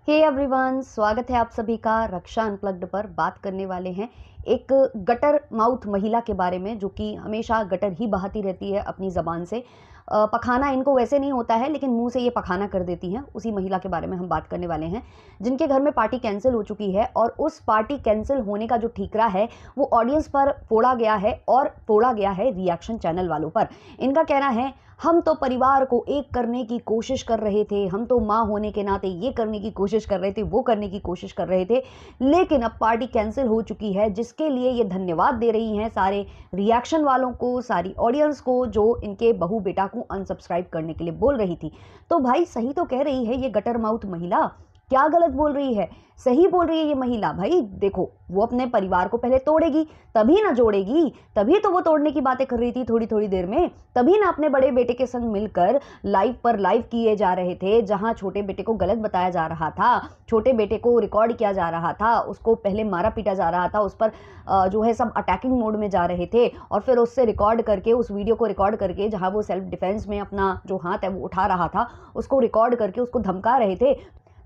Hey everyone, स्वागत है आप सभी का रक्षा अनप्लग्ड पर। बात करने वाले हैं एक गटर माउथ महिला के बारे में, जो कि हमेशा गटर ही बहाती रहती है अपनी ज़बान से। पखाना इनको वैसे नहीं होता है, लेकिन मुंह से ये पखाना कर देती हैं। उसी महिला के बारे में हम बात करने वाले हैं, जिनके घर में पार्टी कैंसिल हो चुकी है और उस पार्टी कैंसिल होने का जो ठीकरा है वो ऑडियंस पर फोड़ा गया है और फोड़ा गया है रिएक्शन चैनल वालों पर। इनका कहना है, हम तो परिवार को एक करने की कोशिश कर रहे थे, हम तो माँ होने के नाते ये करने की कोशिश कर रहे थे, वो करने की कोशिश कर रहे थे, लेकिन अब पार्टी कैंसिल हो चुकी है। जिसके लिए ये धन्यवाद दे रही हैं सारे रिएक्शन वालों को, सारी ऑडियंस को, जो इनके बहू बेटा को अनसब्सक्राइब करने के लिए बोल रही थी। तो भाई सही तो कह रही है ये गटर माउथ महिला, क्या गलत बोल रही है? सही बोल रही है ये महिला। भाई देखो, वो अपने परिवार को पहले तोड़ेगी तभी ना जोड़ेगी, तभी तो वो तोड़ने की बातें कर रही थी थोड़ी थोड़ी देर में। तभी ना अपने बड़े बेटे के संग मिलकर लाइव पर लाइव किए जा रहे थे, जहां छोटे बेटे को गलत बताया जा रहा था, छोटे बेटे को रिकॉर्ड किया जा रहा था, उसको पहले मारा पीटा जा रहा था, उस पर जो है सब अटैकिंग मोड में जा रहे थे, और फिर उससे रिकॉर्ड करके, उस वीडियो को रिकॉर्ड करके, जहां वो सेल्फ डिफेंस में अपना जो हाथ है वो उठा रहा था, उसको रिकॉर्ड करके उसको धमका रहे थे।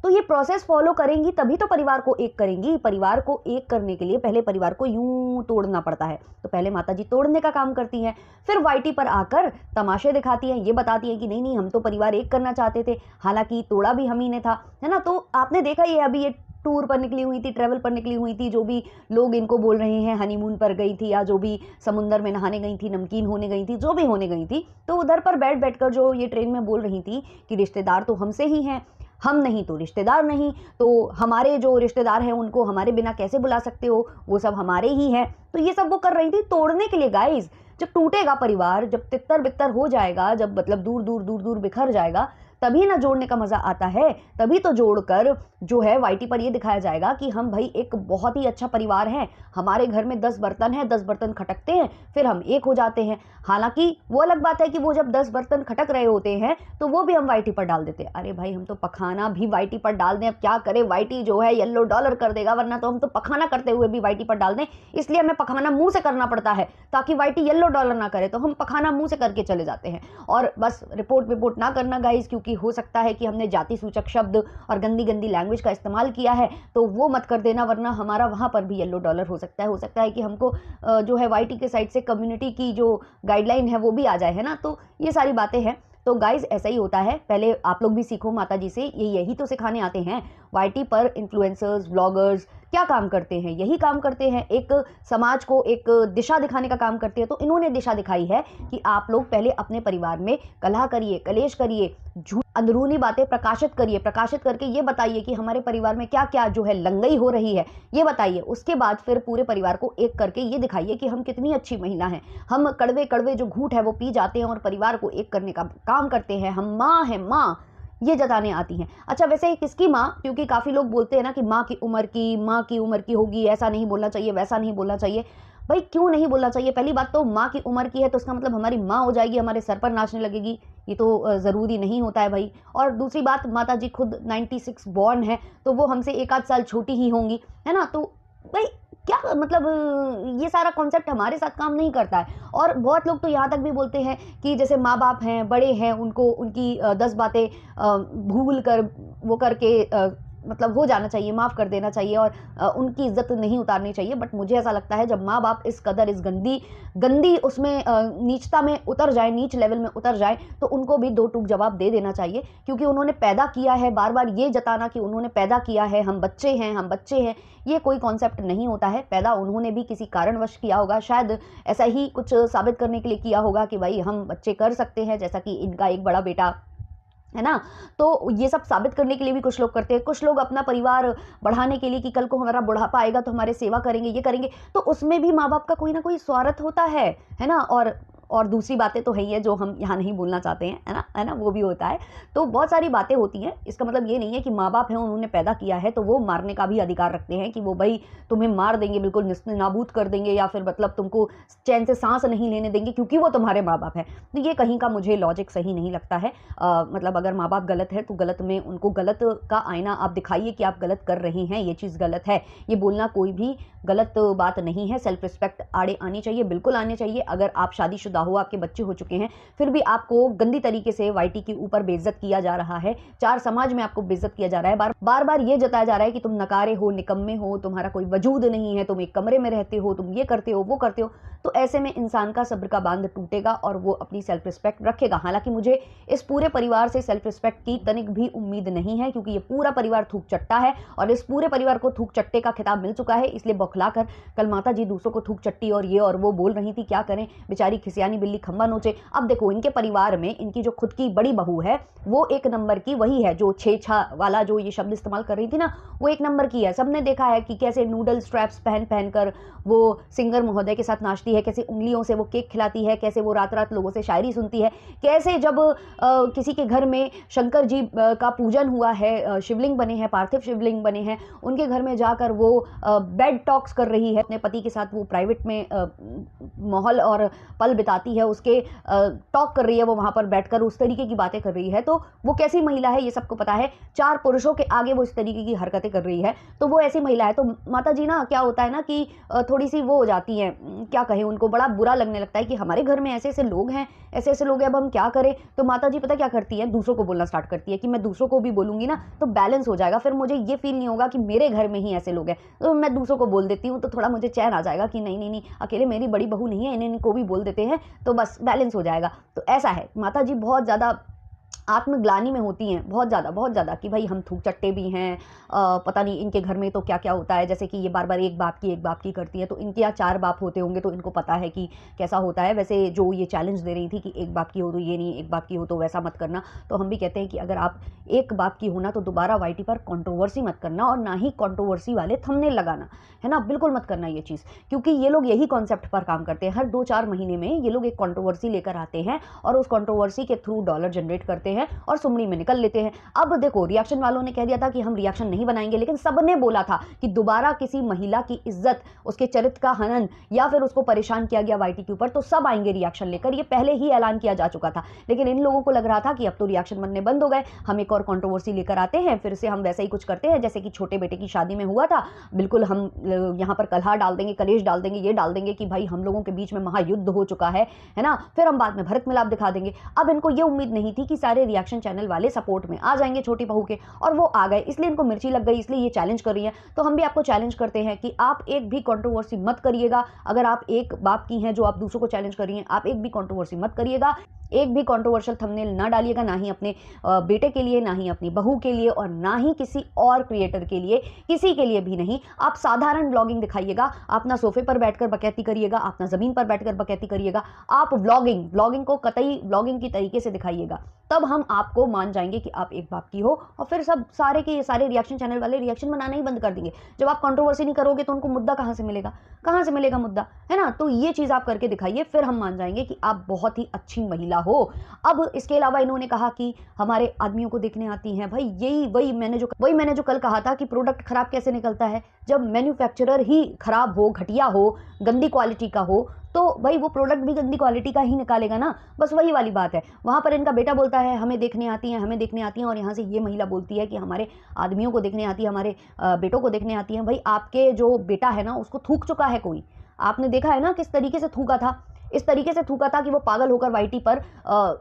तो ये प्रोसेस फॉलो करेंगी तभी तो परिवार को एक करेंगी। परिवार को एक करने के लिए पहले परिवार को यूं तोड़ना पड़ता है। तो पहले माताजी तोड़ने का काम करती हैं, फिर वाईटी पर आकर तमाशे दिखाती हैं, ये बताती हैं कि नहीं नहीं, हम तो परिवार एक करना चाहते थे, हालांकि तोड़ा भी हम ही ने था, है ना। तो आपने देखा ये अभी ये टूर पर निकली हुई थी, ट्रैवल पर निकली हुई थी, जो भी लोग इनको बोल रहे हैं हनीमून पर गई थी, या जो भी समुंदर में नहाने गई थी, नमकीन होने गई थी, जो भी होने गई थी, तो उधर पर बैठ बैठकर जो ये ट्रेन में बोल रही थी कि रिश्तेदार तो हमसे ही हैं, हम नहीं तो रिश्तेदार नहीं, तो हमारे जो रिश्तेदार हैं उनको हमारे बिना कैसे बुला सकते हो, वो सब हमारे ही हैं। तो ये सब वो कर रही थी तोड़ने के लिए गाइस। जब टूटेगा परिवार, जब तितर बितर हो जाएगा, जब मतलब दूर दूर दूर दूर बिखर जाएगा, तभी ना जोड़ने का मजा आता है। तभी तो जोड़कर जो है वाईटी पर ये दिखाया जाएगा कि हम भाई एक बहुत ही अच्छा परिवार हैं, हमारे घर में 10 बर्तन हैं, 10 बर्तन खटकते हैं, फिर हम एक हो जाते हैं। हालांकि वो अलग बात है कि वो जब 10 बर्तन खटक रहे होते हैं तो वो भी हम वाईटी पर डाल देते हैं। अरे भाई, हम तो पखाना भी वाईटी पर डाल दें, अब क्या करें, वाईटी जो है येलो डॉलर कर देगा, वरना तो हम तो पखाना करते हुए भी वाईटी पर डाल दें। इसलिए हमें पखाना मुंह से करना पड़ता है ताकि वाईटी येलो डॉलर ना करे, तो हम पखाना मुंह से करके चले जाते हैं। और बस रिपोर्ट ना करना गाइस, क्योंकि हो सकता है कि हमने जाति सूचक शब्द और गंदी गंदी लैंग्वेज का इस्तेमाल किया है, तो वो मत कर देना, वरना हमारा वहां पर भी येलो डॉलर हो सकता है। हो सकता है कि हमको जो है वाईटी के साइड से कम्युनिटी की जो गाइडलाइन है वो भी आ जाए, है ना। तो ये सारी बातें हैं। तो गाइज ऐसा ही होता है, पहले आप लोग भी सीखो माता जी से, ये यही तो सिखाने आते हैं। वाईटी पर इन्फ्लुएंसर्स, ब्लॉगर्स क्या काम करते हैं? यही काम करते हैं, एक समाज को एक दिशा दिखाने का काम करते हैं। तो इन्होंने दिशा दिखाई है कि आप लोग पहले अपने परिवार में कलह करिए, कलेश करिए, अंदरूनी बातें प्रकाशित करिए, प्रकाशित करके ये बताइए कि हमारे परिवार में क्या क्या जो है लंगई हो रही है, ये बताइए। उसके बाद फिर पूरे परिवार को एक करके ये दिखाइए कि हम कितनी अच्छी महिला हैं, हम कड़वे कड़वे जो घूंट है वो पी जाते हैं और परिवार को एक करने का काम करते हैं, हम माँ हैं, माँ, ये जताने आती हैं। अच्छा, वैसे किसकी माँ? क्योंकि काफी लोग बोलते हैं ना कि माँ की उम्र की होगी, ऐसा नहीं बोलना चाहिए, वैसा नहीं बोलना चाहिए। भाई क्यों नहीं बोलना चाहिए? पहली बात तो माँ की उम्र की है तो उसका मतलब हमारी माँ हो जाएगी, हमारे सर पर नाचने लगेगी, ये तो ज़रूरी नहीं होता है भाई। और दूसरी बात, माता जी खुद 96 बॉर्न है, तो वो हमसे एक आध साल छोटी ही होंगी, है ना। तो भाई क्या मतलब, ये सारा कॉन्सेप्ट हमारे साथ काम नहीं करता है। और बहुत लोग तो यहाँ तक भी बोलते हैं कि जैसे माँ बाप हैं, बड़े हैं, उनको उनकी 10 बातें भूल कर वो करके मतलब हो जाना चाहिए, माफ़ कर देना चाहिए, और उनकी इज्जत नहीं उतारनी चाहिए। बट मुझे ऐसा लगता है जब माँ बाप इस कदर इस गंदी गंदी उसमें नीचता में उतर जाए, नीच लेवल में उतर जाए, तो उनको भी दो टूक जवाब दे देना चाहिए, क्योंकि उन्होंने पैदा किया है। बार बार ये जताना कि उन्होंने पैदा किया है, हम बच्चे हैं, हम बच्चे हैं, ये कोई कॉन्सेप्ट नहीं होता है। पैदा उन्होंने भी किसी कारणवश किया होगा, शायद ऐसा ही कुछ साबित करने के लिए किया होगा कि भाई हम बच्चे कर सकते हैं, जैसा कि इनका एक बड़ा बेटा है ना। तो ये सब साबित करने के लिए भी कुछ लोग करते हैं, कुछ लोग अपना परिवार बढ़ाने के लिए कि कल को हमारा बुढ़ापा आएगा तो हमारे सेवा करेंगे, ये करेंगे। तो उसमें भी माँ बाप का कोई ना कोई स्वार्थ होता है ना। और दूसरी बातें तो है ही है जो हम यहाँ नहीं बोलना चाहते हैं, है ना, वो भी होता है। तो बहुत सारी बातें होती हैं। इसका मतलब ये नहीं है कि माँ बाप हैं, उन्होंने पैदा किया है तो वो मारने का भी अधिकार रखते हैं, कि वो भाई तुम्हें मार देंगे, बिल्कुल नाबूद कर देंगे, या फिर मतलब तुमको चैन से सांस नहीं लेने देंगे क्योंकि वो तुम्हारे माँ बाप है। तो ये कहीं का मुझे लॉजिक सही नहीं लगता है। मतलब अगर माँ बाप गलत है तो गलत में उनको गलत का आईना आप दिखाइए कि आप गलत कर रही हैं, ये चीज़ गलत है। ये बोलना कोई भी गलत बात नहीं है। सेल्फ रिस्पेक्ट आड़े आनी चाहिए, बिल्कुल आनी चाहिए। अगर आप शादीशुदा शादीशुदा हो, आपके बच्चे हो चुके हैं, फिर भी आपको गंदी तरीके से वाईटी के ऊपर बेइज्जत किया जा रहा है, चार समाज में आपको बेइज्जत किया जा रहा है, बार बार ये जताया जा रहा है कि तुम नकारे हो, निकम्मे हो, तुम्हारा कोई वजूद नहीं है, तुम एक कमरे में रहते हो, तुम ये करते हो, वो करते हो, तो ऐसे में इंसान का सब्र का बांध टूटेगा और वो अपनी सेल्फ रिस्पेक्ट रखेगा। हालांकि मुझे इस पूरे परिवार से सेल्फ रिस्पेक्ट की तनिक भी उम्मीद नहीं है, क्योंकि ये पूरा परिवार थूक चट्टा है और इस पूरे परिवार को थूक चट्टे का खिताब मिल चुका है। इसलिए बौखलाकर कल माता जी दूसरों को थूक चट्टी और ये और वो बोल रही थी, क्या करें बेचारी, खिसियानी बिल्ली खंबा नोचे। अब देखो, इनके परिवार में इनकी जो खुद की बड़ी बहू है वो एक नंबर की वही है, जो छेछा वाला जो ये शब्द इस्तेमाल कर रही थी ना, वो एक नंबर की है। सबने देखा है कि कैसे नूडल स्ट्रैप्स पहन पहन कर वो सिंगर महोदय के साथ नाचती है, कैसे उंगलियों से वो केक खिलाती है, कैसे वो रात रात लोगों से शायरी सुनती है, कैसे जब किसी के घर में शंकर जी का पूजन हुआ है, शिवलिंग बने हैं, पार्थिव शिवलिंग बने हैं, उनके घर में जाकर वो बेड टॉक्स कर रही है अपने पति के साथ, वो प्राइवेट में माहौल और पल बिताती है, उसके टॉक कर रही है वो वहाँ पर बैठकर, उस तरीके की बातें कर रही है। तो वो कैसी महिला है ये सबको पता है, चार पुरुषों के आगे वो इस तरीके की हरकतें कर रही है, तो वो ऐसी महिला है। तो माता जी ना, क्या होता है ना कि थोड़ी सी वो हो जाती हैं, क्या कहें, उनको बड़ा बुरा लगने लगता है कि हमारे घर में ऐसे ऐसे लोग हैं, ऐसे ऐसे लोग हैं, अब हम क्या करें। तो माता जी पता क्या करती है, दूसरों को बोलना स्टार्ट करती है कि मैं दूसरों को भी बोलूंगी ना तो बैलेंस हो जाएगा, फिर मुझे ये फील नहीं होगा कि मेरे घर में ही ऐसे लोग हैं, तो मैं दूसरों को बोल देती हूँ, तो थोड़ा मुझे चैन आ जाएगा कि नहीं नहीं नहीं, अकेले मेरी बड़ी बहू नहीं है, इन्हें को भी बोल देते हैं तो बस बैलेंस हो जाएगा। तो ऐसा है, माता जी बहुत ज़्यादा आत्मग्लानि में होती हैं, बहुत ज़्यादा कि भाई हम थूक चट्टे भी हैं, पता नहीं इनके घर में तो क्या क्या होता है। जैसे कि ये बार बार एक बाप की करती है, तो इनके यहाँ चार बाप होते होंगे तो इनको पता है कि कैसा होता है। वैसे जो ये चैलेंज दे रही थी कि एक बाप की हो तो ये नहीं, एक बाप की हो तो वैसा मत करना, तो हम भी कहते हैं कि अगर आप एक बाप की हो ना तो दोबारा वाईटी पर कंट्रोवर्सी मत करना और ना ही कंट्रोवर्सी वाले थंबनेल लगाना, है ना, बिल्कुल मत करना ये चीज़, क्योंकि ये लोग यही कॉन्सेप्ट पर काम करते हैं। हर 2-4 महीने में ये लोग एक कंट्रोवर्सी लेकर आते हैं और उस कंट्रोवर्सी के थ्रू डॉलर जनरेट करते हैं और सुमड़ी में निकल लेते हैं। अब देखो, रिएक्शन वालों ने कह दिया था कि हम रिएक्शन नहीं बनाएंगे, लेकिन सबने बोला था कि दोबारा किसी महिला की इज्जत, उसके चरित्र का हनन या फिर उसको परेशान किया गया वाईटी के ऊपर, तो सब आएंगे रिएक्शन लेकर। ये पहले ही ऐलान किया जा चुका था, लेकिन इन लोगों को लग रहा था कि अब तो रिएक्शन बनने बंद हो गए, हम एक और कंट्रोवर्सी लेकर आते हैं, फिर से हम वैसा ही कुछ करते हैं जैसे कि छोटे बेटे की शादी में हुआ था। बिल्कुल हम यहाँ पर कलहा डाल देंगे, कलेश डाल देंगे, ये डाल देंगे कि भाई हम लोगों के बीच में महायुद्ध हो चुका है ना, फिर हम बाद में भरत मिलाप दिखा देंगे। अब इनको ये उम्मीद नहीं थी कि सारे रिएक्शन चैनल वाले सपोर्ट में आ जाएंगे छोटी बहू के, और वो आ गए, इसलिए इनको मिर्ची लग गई, इसलिए ये चैलेंज कर रही है। तो हम भी आपको चैलेंज करते हैं कि आप एक भी कंट्रोवर्सी मत करिएगा। अगर आप एक बाप की हैं जो आप दूसरों को चैलेंज कर रही हैं, आप एक भी कंट्रोवर्सी मत करिएगा, एक भी कंट्रोवर्शियल थंबनेल ना डालिएगा, ना ही अपने बेटे के लिए, ना ही अपनी बहू के लिए, और ना ही किसी और क्रिएटर के लिए, किसी के लिए भी नहीं। आप साधारण ब्लॉगिंग दिखाइएगा, आप ना सोफे पर बैठकर बकैती करिएगा, आप ना जमीन पर बैठकर बकैती करिएगा, आप ब्लॉगिंग को कतई ब्लॉगिंग की तरीके से दिखाइएगा, तब हम आपको मान जाएंगे कि आप एक बाप की हो। और फिर सब सारे के सारे रिएक्शन चैनल वाले रिएक्शन बनाना ही बंद कर देंगे। जब आप कंट्रोवर्सी नहीं करोगे तो उनको मुद्दा कहाँ से मिलेगा, कहाँ से मिलेगा मुद्दा, है ना। तो ये चीज़ आप करके दिखाइए, फिर हम मान जाएंगे कि आप बहुत ही अच्छी महिला हो। अब इसके अलावा इन्होंने कहा कि हमारे आदमियों को देखने आती हैं। भाई यही वही मैंने जो कल कहा था कि प्रोडक्ट खराब कैसे निकलता है, जब मैन्युफैक्चरर ही खराब हो, घटिया हो, गंदी क्वालिटी का हो, तो भाई वो प्रोडक्ट भी गंदी क्वालिटी का ही निकालेगा ना। बस वही वाली बात है। वहाँ पर इनका बेटा बोलता है हमें देखने आती हैं, हमें देखने आती हैं, और यहाँ से ये महिला बोलती है कि हमारे आदमियों को देखने आती है, हमारे बेटों को देखने आती हैं। भाई आपके जो बेटा है ना उसको थूक चुका है कोई, आपने देखा है ना किस तरीके से थूका था। इस तरीके से थूका था कि वो पागल होकर वाईटी पर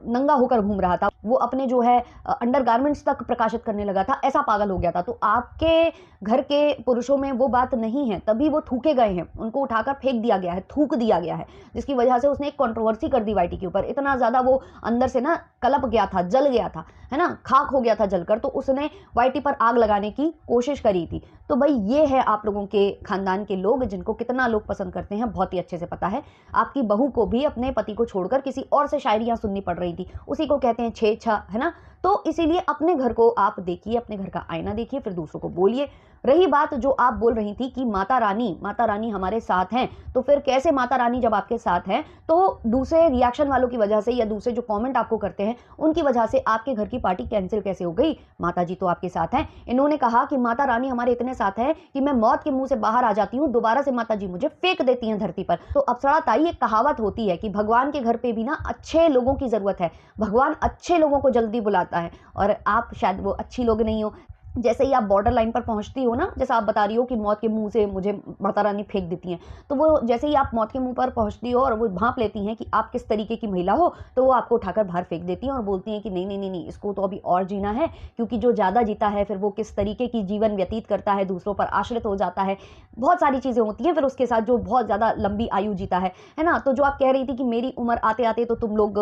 नंगा होकर घूम रहा था, वो अपने जो है अंडरगारमेंट्स तक प्रकाशित करने लगा था, ऐसा पागल हो गया था। तो आपके घर के पुरुषों में वो बात नहीं है, तभी वो थूके गए हैं, उनको उठाकर फेंक दिया गया है, थूक दिया गया है, जिसकी वजह से उसने एक कंट्रोवर्सी कर दी वाईटी के ऊपर। इतना ज़्यादा वो अंदर से ना कलप गया था, जल गया था, है ना, खाक हो गया था जलकर, तो उसने वाईटी पर आग लगाने की कोशिश करी थी। तो भाई ये है आप लोगों के खानदान के लोग, जिनको कितना लोग पसंद करते हैं बहुत ही अच्छे से पता है। आपकी बहू को भी अपने पति को छोड़कर किसी और से शायरियां सुननी पड़ रही थी, उसी को कहते हैं छेछा, है ना। तो इसीलिए अपने घर को आप देखिए, अपने घर का आईना देखिए, फिर दूसरों को बोलिए। रही बात जो आप बोल रही थी कि माता रानी हमारे साथ हैं, तो फिर कैसे माता रानी जब आपके साथ हैं, तो दूसरे रिएक्शन वालों की वजह से या दूसरे जो कमेंट आपको करते हैं उनकी वजह से आपके घर की पार्टी कैंसिल कैसे हो गई। माता जी तो आपके साथ हैं। इन्होंने कहा कि माता रानी हमारे इतने साथ हैं कि मैं मौत के मुंह से बाहर आ जाती हूँ, दोबारा से माता जी मुझे फेंक देती हैं धरती पर। तो अप्सरा ताई, एक कहावत होती है कि भगवान के घर पे भी ना अच्छे लोगों की जरूरत है, भगवान अच्छे लोगों को जल्दी बुलाता है, और आप शायद वो अच्छी लोग नहीं हो। जैसे ही आप बॉर्डर लाइन पर पहुंचती हो ना, जैसा आप बता रही हो कि मौत के मुंह से मुझे माता रानी फेंक देती हैं, तो वो जैसे ही आप मौत के मुंह पर पहुंचती हो और वो भांप लेती हैं कि आप किस तरीके की महिला हो, तो वो आपको उठाकर बाहर फेंक देती हैं और बोलती हैं कि नहीं नहीं नहीं नहीं, इसको तो अभी और जीना है, क्योंकि जो ज़्यादा जीता है फिर वो किस तरीके की जीवन व्यतीत करता है, दूसरों पर आश्रित हो जाता है, बहुत सारी चीज़ें होती हैं फिर उसके साथ, जो बहुत ज़्यादा लंबी आयु जीता है ना। तो जो आप कह रही थी कि मेरी उम्र आते आते तो तुम लोग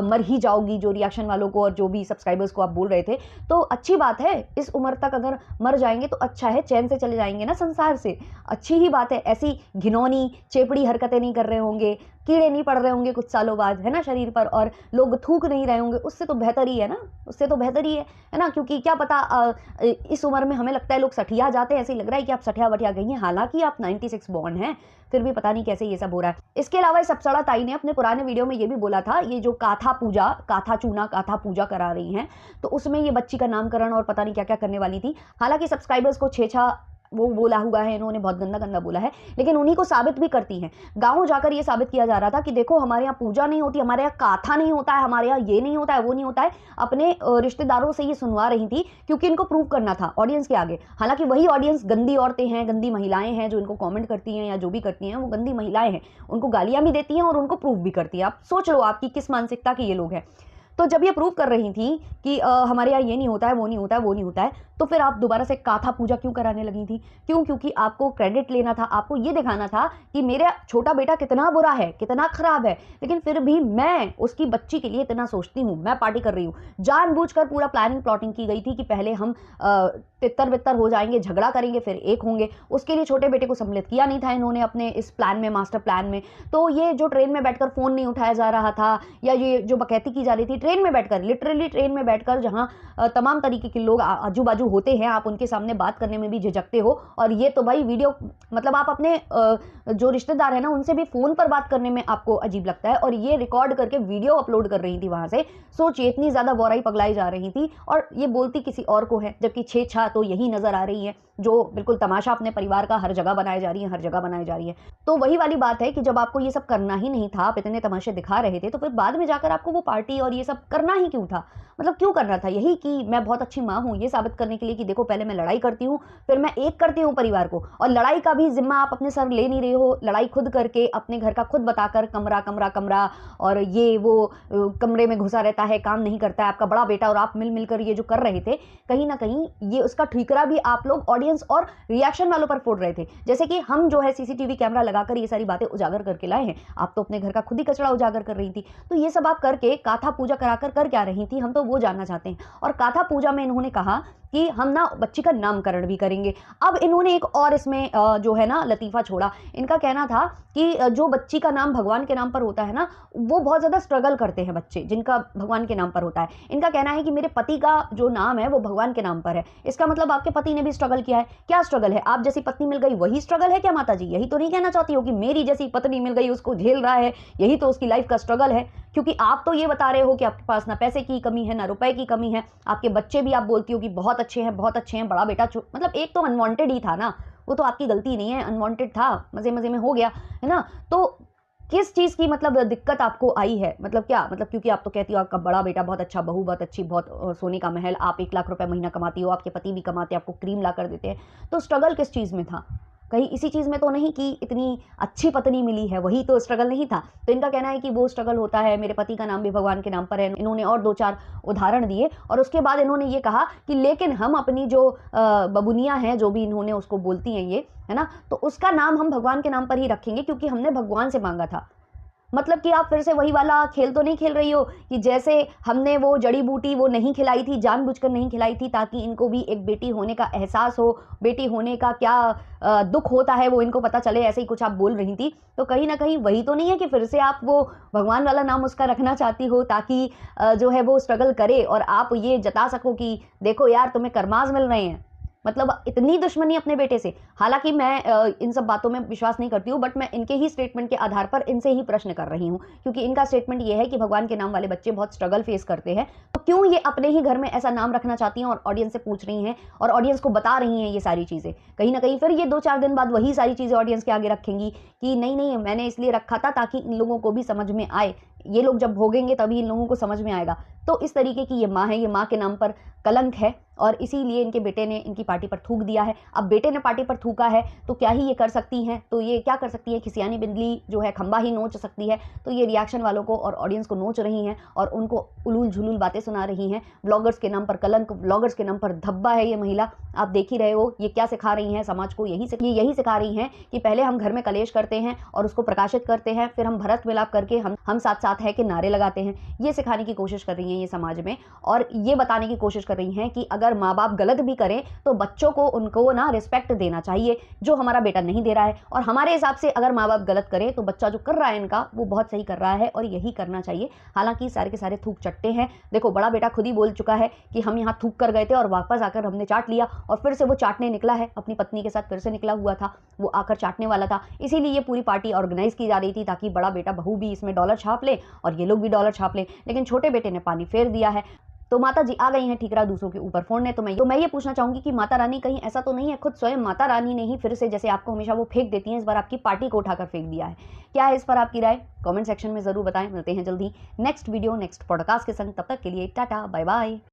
मर ही जाओगी, जो रिएक्शन वालों को और जो भी सब्सक्राइबर्स को आप बोल रहे थे, तो अच्छी बात है, इस उम्र तक अगर मर जाएंगे तो अच्छा है, चैन से चले जाएंगे ना संसार से, अच्छी ही बात है। ऐसी घिनौनी चेपड़ी हरकतें नहीं कर रहे होंगे, कीड़े नहीं पड़ रहे होंगे कुछ सालों बाद, है ना, शरीर पर, और लोग थूक नहीं रहे होंगे, उससे तो बेहतर ही है ना, उससे तो बेहतर ही है ना। क्योंकि क्या पता इस उम्र में हमें लगता है लोग सठिया जाते हैं, ऐसे ही लग रहा है कि आप सठिया बठिया गई हैं, हालांकि आप 96 बॉर्न हैं, फिर भी पता नहीं कैसे ये सब हो रहा है। इसके अलावा इस अप्सरा ताई ने अपने पुराने वीडियो में ये भी बोला था, ये जो काथा पूजा, काथा चूना काथा पूजा करा रही हैं, तो उसमें ये बच्ची का नामकरण और पता नहीं क्या क्या करने वाली थी। हालांकि सब्सक्राइबर्स को छेछा वो बोला हुआ है, इन्होंने बहुत गंदा गंदा बोला है, लेकिन उन्हीं को साबित भी करती हैं। गाँव जाकर ये साबित किया जा रहा था कि देखो हमारे यहाँ पूजा नहीं होती, हमारे यहाँ काथा नहीं होता है, हमारे यहाँ ये नहीं होता है, वो नहीं होता है। अपने रिश्तेदारों से ये सुनवा रही थी क्योंकि इनको प्रूव करना था ऑडियंस के आगे। हालांकि वही ऑडियंस गंदी औरतें हैं, गंदी महिलाएं हैं जो इनको कॉमेंट करती हैं या जो भी करती हैं, वो गंदी महिलाएं हैं, उनको गालियां भी देती हैं और उनको प्रूव भी करती हैं। आप सोच लो आपकी किस मानसिकता के ये लोग हैं। तो जब ये प्रूव कर रही थी कि हमारे यहाँ ये नहीं होता है, वो नहीं होता है, वो नहीं होता है, तो फिर आप दोबारा से काथा पूजा क्यों कराने लगी थी? क्यों? क्योंकि आपको क्रेडिट लेना था, आपको ये दिखाना था कि मेरा छोटा बेटा कितना बुरा है, कितना खराब है, लेकिन फिर भी मैं उसकी बच्ची के लिए इतना सोचती हूँ, मैं पार्टी कर रही हूँ। जानबूझकर पूरा प्लानिंग प्लॉटिंग की गई थी कि पहले हम तितर बितर हो जाएंगे, झगड़ा करेंगे, फिर एक होंगे। उसके लिए छोटे बेटे को सम्मिलित किया नहीं था इन्होंने अपने इस प्लान में, मास्टर प्लान में। तो ये जो ट्रेन में बैठकर फोन नहीं उठाया जा रहा था, या ये जो बकैती की जा रही थी ट्रेन में बैठकर, लिटरली ट्रेन में बैठकर, जहाँ तमाम तरीके के लोग आजू बाजू होते हैं, आप उनके सामने बात करने में भी झिझकते हो, और ये तो भाई वीडियो, मतलब आप अपने जो रिश्तेदार है ना उनसे भी फोन पर बात करने में आपको अजीब लगता है, और ये रिकॉर्ड करके वीडियो अपलोड कर रही थी वहां से। सोचिए इतनी ज्यादा बोराई पगलाई जा रही थी, और ये बोलती किसी और को है, जबकि छेछा तो यही नजर आ रही है, जो बिल्कुल तमाशा अपने परिवार का हर जगह बनाए जा रही है, हर जगह बनाई जा रही है। तो वही वाली बात है कि जब आपको ये सब करना ही नहीं था, आप इतने तमाशे दिखा रहे थे, तो फिर बाद में जाकर आपको वो पार्टी और ये सब करना ही क्यों था? मतलब क्यों करना था? यही कि मैं बहुत अच्छी माँ हूँ, ये साबित करने के लिए कि देखो पहले मैं लड़ाई करती हूँ, फिर मैं एक करती हूँ परिवार को, और लड़ाई का भी जिम्मा आप अपने सर ले नहीं रहे हो। लड़ाई खुद करके, अपने घर का खुद बताकर, कमरा कमरा कमरा, और ये वो कमरे में घुसा रहता है, काम नहीं करता है आपका बड़ा बेटा, और आप मिल मिलकर ये जो कर रहे थे, कहीं ना कहीं ये उसका ठीकरा भी आप लोग ऑडियंस और रिएक्शन वालों पर फोड़ रहे थे। जैसे कि हम जो है सीसीटीवी कैमरा लगाकर ये सारी बातें उजागर करके लाए हैं, आप तो अपने घर का खुद ही कचरा उजागर कर रही थी। तो ये सब आप करके काथा पूजा कराकर कर क्या रही थी, हम तो वो जानना चाहते हैं। और काथा पूजा में इन्होंने कहा कि हम ना बच्ची का नामकरण भी करेंगे। अब इन्होंने एक और इसमें जो है ना लतीफा छोड़ा। इनका कहना था कि जो बच्ची का नाम भगवान के नाम पर होता है ना, वो बहुत ज़्यादा स्ट्रगल करते हैं बच्चे जिनका भगवान के नाम पर होता है। इनका कहना है कि मेरे पति का जो नाम है वो भगवान के नाम पर है। इसका मतलब आपके पति ने भी स्ट्रगल किया है। क्या स्ट्रगल है? आप जैसी पत्नी मिल गई वही स्ट्रगल है क्या माता जी? यही तो नहीं कहना चाहती हो कि मेरी जैसी पत्नी मिल गई उसको झेल रहा है, यही तो उसकी लाइफ का स्ट्रगल है? क्योंकि आप तो ये बता रहे हो कि आपके पास ना पैसे की कमी है, ना रुपए की कमी है, आपके बच्चे भी आप बोलती हो कि बहुत अच्छे हैं, बहुत अच्छे हैं, बड़ा बेटा मतलब एक तो अनवांटेड ही था ना, वो तो आपकी गलती नहीं है, अनवांटेड था, मजे मजे में हो गया, है ना। तो किस चीज़ की मतलब दिक्कत आपको आई है? मतलब क्या मतलब, क्योंकि आप तो कहती हो आपका बड़ा बेटा बहुत अच्छा, बहू बहुत अच्छी, बहुत सोने का महल, आप 1 लाख रुपए महीना कमाती हो, आपके पति भी कमाते हैं, आपको क्रीम ला कर देते हैं, तो स्ट्रगल किस चीज़ में था? कहीं इसी चीज़ में तो नहीं कि इतनी अच्छी पत्नी मिली है, वही तो स्ट्रगल नहीं था? तो इनका कहना है कि वो स्ट्रगल होता है, मेरे पति का नाम भी भगवान के नाम पर है। इन्होंने और 2-4 उदाहरण दिए, और उसके बाद इन्होंने ये कहा कि लेकिन हम अपनी जो बबुनियाँ हैं, जो भी इन्होंने उसको बोलती हैं ये, है ना, तो उसका नाम हम भगवान के नाम पर ही रखेंगे क्योंकि हमने भगवान से मांगा था। मतलब कि आप फिर से वही वाला खेल तो नहीं खेल रही हो कि जैसे हमने वो जड़ी बूटी वो नहीं खिलाई थी, जानबूझकर नहीं खिलाई थी ताकि इनको भी एक बेटी होने का एहसास हो, बेटी होने का क्या दुख होता है वो इनको पता चले, ऐसे ही कुछ आप बोल रही थी। तो कहीं ना कहीं वही तो नहीं है कि फिर से आप वो भगवान वाला नाम उसका रखना चाहती हो ताकि जो है वो स्ट्रगल करे और आप ये जता सको कि देखो यार तुम्हें कर्माज मिल रहे हैं। मतलब इतनी दुश्मनी अपने बेटे से। हालांकि मैं इन सब बातों में विश्वास नहीं करती हूँ, बट मैं इनके ही स्टेटमेंट के आधार पर इनसे ही प्रश्न कर रही हूँ, क्योंकि इनका स्टेटमेंट ये है कि भगवान के नाम वाले बच्चे बहुत स्ट्रगल फेस करते हैं। तो क्यों ये अपने ही घर में ऐसा नाम रखना चाहती हैं और ऑडियंस से पूछ रही हैं और ऑडियंस को बता रही हैं ये सारी चीज़ें? कहीं ना कहीं फिर ये 2-4 दिन बाद वही सारी चीज़ें ऑडियंस के आगे रखेंगी कि नहीं नहीं मैंने इसलिए रखा था ताकि इन लोगों को भी समझ में आए ये लोग जब भोगेंगे तभी इन लोगों को समझ में आएगा। तो इस तरीके की ये माँ है, ये माँ के नाम पर कलंक है और इसीलिए इनके बेटे ने इनकी पार्टी पर थूक दिया है। अब बेटे ने पार्टी पर थूका है तो क्या ही ये कर सकती हैं, तो ये क्या कर सकती है, खिसियानी बिल्ली जो है खंबा ही नोच सकती है। तो ये रिएक्शन वालों को और ऑडियंस को नोच रही हैं और उनको उलूल झुलूल बातें सुना रही हैं। ब्लॉगर्स के नाम पर कलंक, ब्लॉगर्स के नाम पर धब्बा है ये महिला। आप देख ही रहे हो ये क्या सिखा रही हैं समाज को, यही सिखा रही हैं कि पहले हम घर में कलेश करते हैं और उसको प्रकाशित करते हैं, फिर हम भरत मिलाप करके हम साथ साथ है के नारे लगाते हैं। ये सिखाने की कोशिश कर रही हैं ये समाज में और ये बताने की कोशिश कर रही हैं कि अगर माँ बाप गलत भी करें तो बच्चों को उनको ना रिस्पेक्ट देना चाहिए, जो हमारा बेटा नहीं दे रहा है। और हमारे हिसाब से अगर माँ बाप गलत करें तो बच्चा जो कर रहा है इनका वो बहुत सही कर रहा है और यही करना चाहिए। हालांकि सारे के सारे थूक चट्टे हैं। देखो बड़ा बेटा खुद ही बोल चुका है कि हम यहाँ थूक कर गए थे और वापस आकर हमने चाट लिया और फिर से वो चाटने निकला है, अपनी पत्नी के साथ फिर से निकला हुआ था, वो आकर चाटने वाला था। इसीलिए ये पूरी पार्टी ऑर्गेनाइज की जा रही थी ताकि बड़ा बेटा बहू भी इसमें डॉलर छाप ले और ये लोग भी डॉलर छाप ले। लेकिन छोटे बेटे ने पानी फेर दिया है। तो माता जी आ गई हैं ठीकरा दूसरों के ऊपर फोड़ने। तो मैं ये पूछना चाहूंगी कि माता रानी कहीं ऐसा तो नहीं है खुद स्वयं माता रानी ने ही फिर से जैसे आपको हमेशा वो फेंक देती हैं, इस बार आपकी पार्टी को उठाकर फेंक दिया है? क्या है इस पर आपकी राय? कमेंट सेक्शन में जरूर बताएं। मिलते हैं जल्दी नेक्स्ट वीडियो नेक्स्ट पॉडकास्ट के संग, तब तक के लिए टाटा बाय बाय।